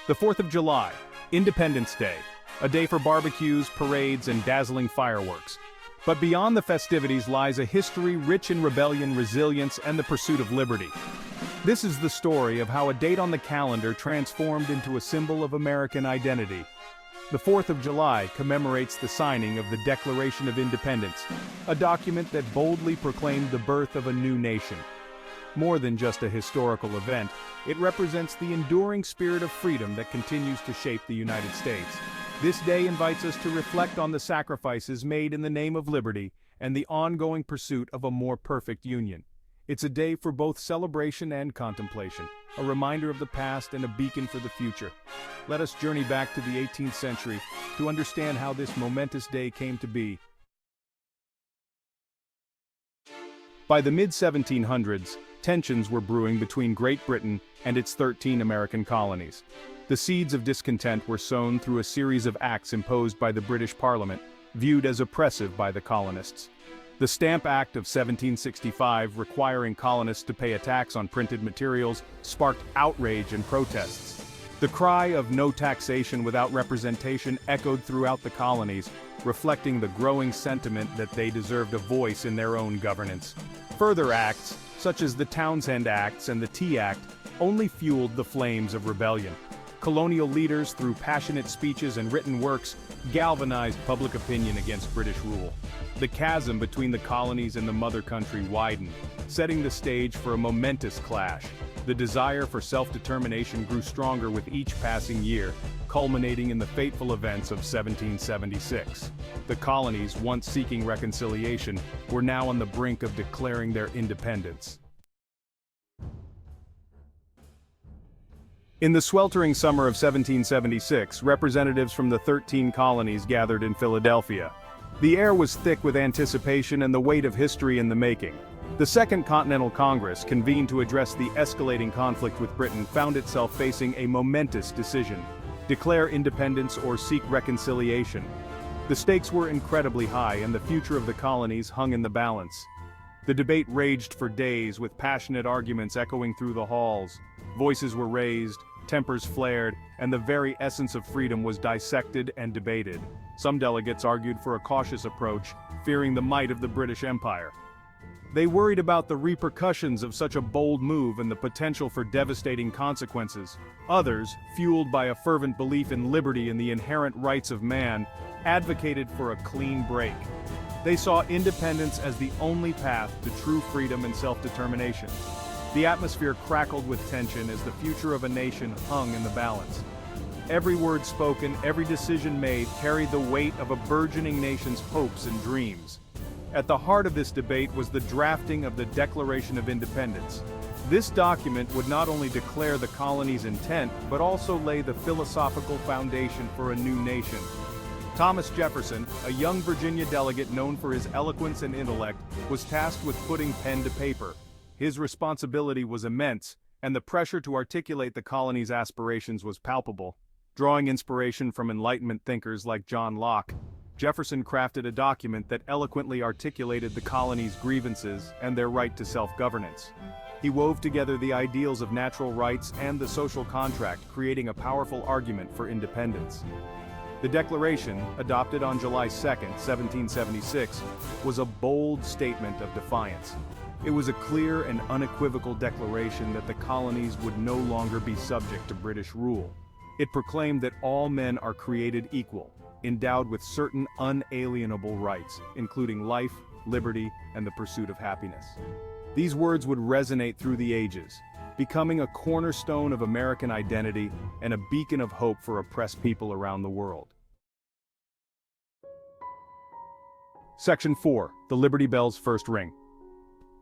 The 4th of July, Independence Day, a day for barbecues, parades, and dazzling fireworks. But beyond the festivities lies a history rich in rebellion, resilience, and the pursuit of liberty. This is the story of how a date on the calendar transformed into a symbol of American identity. The 4th of July commemorates the signing of the Declaration of Independence, a document that boldly proclaimed the birth of a new nation. More than just a historical event, it represents the enduring spirit of freedom that continues to shape the United States. This day invites us to reflect on the sacrifices made in the name of liberty and the ongoing pursuit of a more perfect union. It's a day for both celebration and contemplation, a reminder of the past and a beacon for the future. Let us journey back to the 18th century to understand how this momentous day came to be. By the mid-1700s, tensions were brewing between Great Britain and its 13 American colonies. The seeds of discontent were sown through a series of acts imposed by the British Parliament, viewed as oppressive by the colonists. The Stamp Act of 1765, requiring colonists to pay a tax on printed materials, sparked outrage and protests. The cry of "no taxation without representation" echoed throughout the colonies, reflecting the growing sentiment that they deserved a voice in their own governance. Further acts, such as the Townshend Acts and the Tea Act, only fueled the flames of rebellion. Colonial leaders, through passionate speeches and written works, galvanized public opinion against British rule. The chasm between the colonies and the mother country widened, setting the stage for a momentous clash. The desire for self-determination grew stronger with each passing year, culminating in the fateful events of 1776. The colonies, once seeking reconciliation, were now on the brink of declaring their independence. In the sweltering summer of 1776, representatives from the 13 colonies gathered in Philadelphia. The air was thick with anticipation and the weight of history in the making. The Second Continental Congress, convened to address the escalating conflict with Britain, found itself facing a momentous decision: declare independence or seek reconciliation. The stakes were incredibly high, and the future of the colonies hung in the balance. The debate raged for days, with passionate arguments echoing through the halls. Voices were raised, tempers flared, and the very essence of freedom was dissected and debated. Some delegates argued for a cautious approach, fearing the might of the British Empire. They worried about the repercussions of such a bold move and the potential for devastating consequences. Others, fueled by a fervent belief in liberty and the inherent rights of man, advocated for a clean break. They saw independence as the only path to true freedom and self-determination. The atmosphere crackled with tension as the future of a nation hung in the balance. Every word spoken, every decision made carried the weight of a burgeoning nation's hopes and dreams. At the heart of this debate was the drafting of the Declaration of Independence. This document would not only declare the colony's intent, but also lay the philosophical foundation for a new nation. Thomas Jefferson, a young Virginia delegate known for his eloquence and intellect, was tasked with putting pen to paper. His responsibility was immense, and the pressure to articulate the colony's aspirations was palpable. Drawing inspiration from Enlightenment thinkers like John Locke, Jefferson crafted a document that eloquently articulated the colony's grievances and their right to self-governance. He wove together the ideals of natural rights and the social contract, creating a powerful argument for independence. The Declaration, adopted on July 2, 1776, was a bold statement of defiance. It was a clear and unequivocal declaration that the colonies would no longer be subject to British rule. It proclaimed that all men are created equal, endowed with certain unalienable rights, including life, liberty, and the pursuit of happiness. These words would resonate through the ages, becoming a cornerstone of American identity and a beacon of hope for oppressed people around the world. Section 4. The Liberty Bell's First Ring.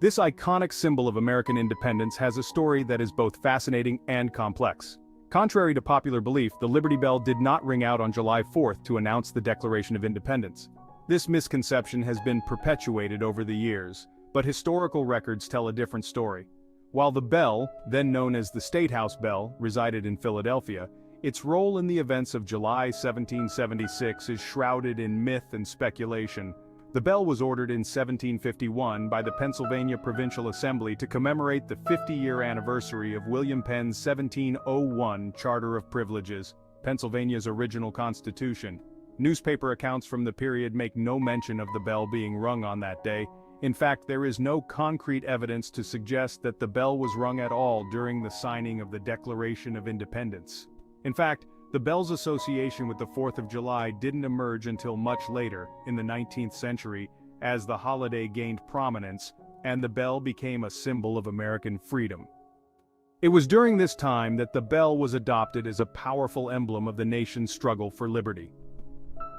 This iconic symbol of American independence has a story that is both fascinating and complex. Contrary to popular belief, the Liberty Bell did not ring out on July 4th to announce the Declaration of Independence. This misconception has been perpetuated over the years, but historical records tell a different story. While the bell, then known as the State House Bell, resided in Philadelphia, its role in the events of July 1776 is shrouded in myth and speculation. The bell was ordered in 1751 by the Pennsylvania Provincial Assembly to commemorate the 50-year anniversary of William Penn's 1701 Charter of Privileges, Pennsylvania's original constitution. Newspaper accounts from the period make no mention of the bell being rung on that day. In fact, there is no concrete evidence to suggest that the bell was rung at all during the signing of the Declaration of Independence. In fact, the bell's association with the 4th of July didn't emerge until much later, in the 19th century, as the holiday gained prominence, and the bell became a symbol of American freedom. It was during this time that the bell was adopted as a powerful emblem of the nation's struggle for liberty.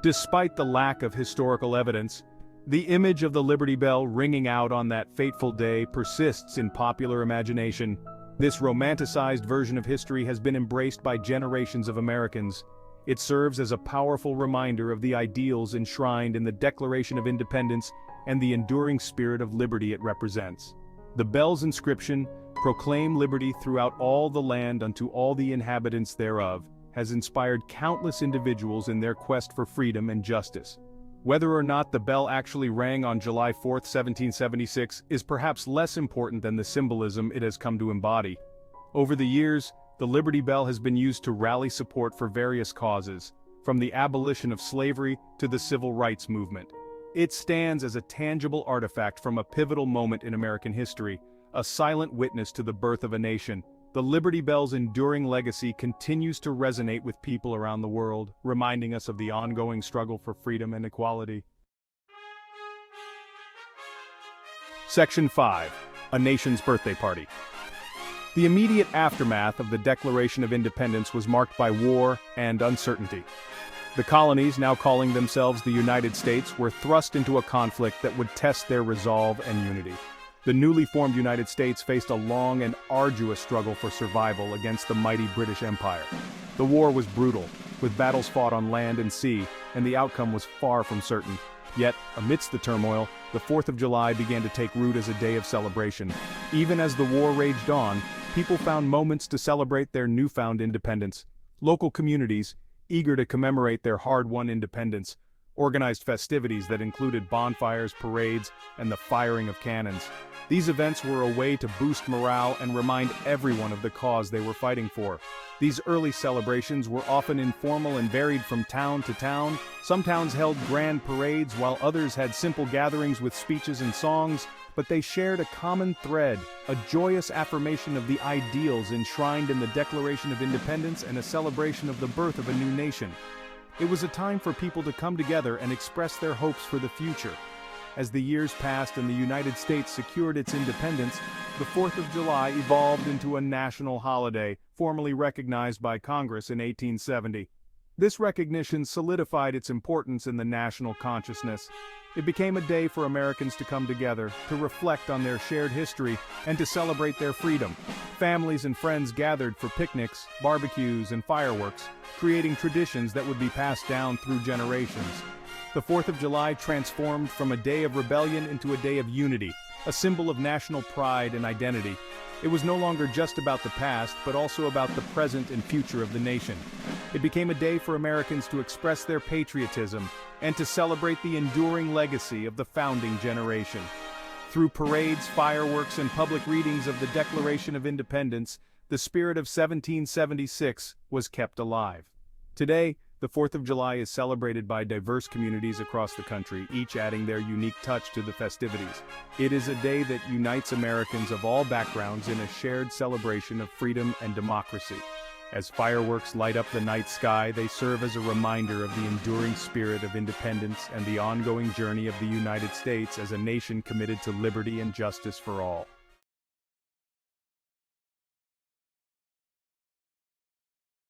Despite the lack of historical evidence, the image of the Liberty Bell ringing out on that fateful day persists in popular imagination. This romanticized version of history has been embraced by generations of Americans. It serves as a powerful reminder of the ideals enshrined in the Declaration of Independence and the enduring spirit of liberty it represents. The bell's inscription, "Proclaim liberty throughout all the land unto all the inhabitants thereof," has inspired countless individuals in their quest for freedom and justice. Whether or not the bell actually rang on July 4, 1776, is perhaps less important than the symbolism it has come to embody. Over the years, the Liberty Bell has been used to rally support for various causes, from the abolition of slavery to the civil rights movement. It stands as a tangible artifact from a pivotal moment in American history, a silent witness to the birth of a nation. The Liberty Bell's enduring legacy continues to resonate with people around the world, reminding us of the ongoing struggle for freedom and equality. Section 5. A Nation's Birthday Party. The immediate aftermath of the Declaration of Independence was marked by war and uncertainty. The colonies, now calling themselves the United States, were thrust into a conflict that would test their resolve and unity. The newly formed United States faced a long and arduous struggle for survival against the mighty British Empire. The war was brutal, with battles fought on land and sea, and the outcome was far from certain. Yet, amidst the turmoil, the 4th of July began to take root as a day of celebration. Even as the war raged on, people found moments to celebrate their newfound independence. Local communities, eager to commemorate their hard-won independence, organized festivities that included bonfires, parades, and the firing of cannons. These events were a way to boost morale and remind everyone of the cause they were fighting for. These early celebrations were often informal and varied from town to town. Some towns held grand parades, while others had simple gatherings with speeches and songs, but they shared a common thread, a joyous affirmation of the ideals enshrined in the Declaration of Independence and a celebration of the birth of a new nation. It was a time for people to come together and express their hopes for the future. As the years passed and the United States secured its independence, the 4th of July evolved into a national holiday, formally recognized by Congress in 1870. This recognition solidified its importance in the national consciousness. It became a day for Americans to come together, to reflect on their shared history, and to celebrate their freedom. Families and friends gathered for picnics, barbecues, and fireworks, creating traditions that would be passed down through generations. The 4th of July transformed from a day of rebellion into a day of unity, a symbol of national pride and identity. It was no longer just about the past, but also about the present and future of the nation. It became a day for Americans to express their patriotism and to celebrate the enduring legacy of the founding generation. Through parades, fireworks, and public readings of the Declaration of Independence, the spirit of 1776 was kept alive. Today, the 4th of July is celebrated by diverse communities across the country, each adding their unique touch to the festivities. It is a day that unites Americans of all backgrounds in a shared celebration of freedom and democracy. As fireworks light up the night sky, they serve as a reminder of the enduring spirit of independence and the ongoing journey of the United States as a nation committed to liberty and justice for all.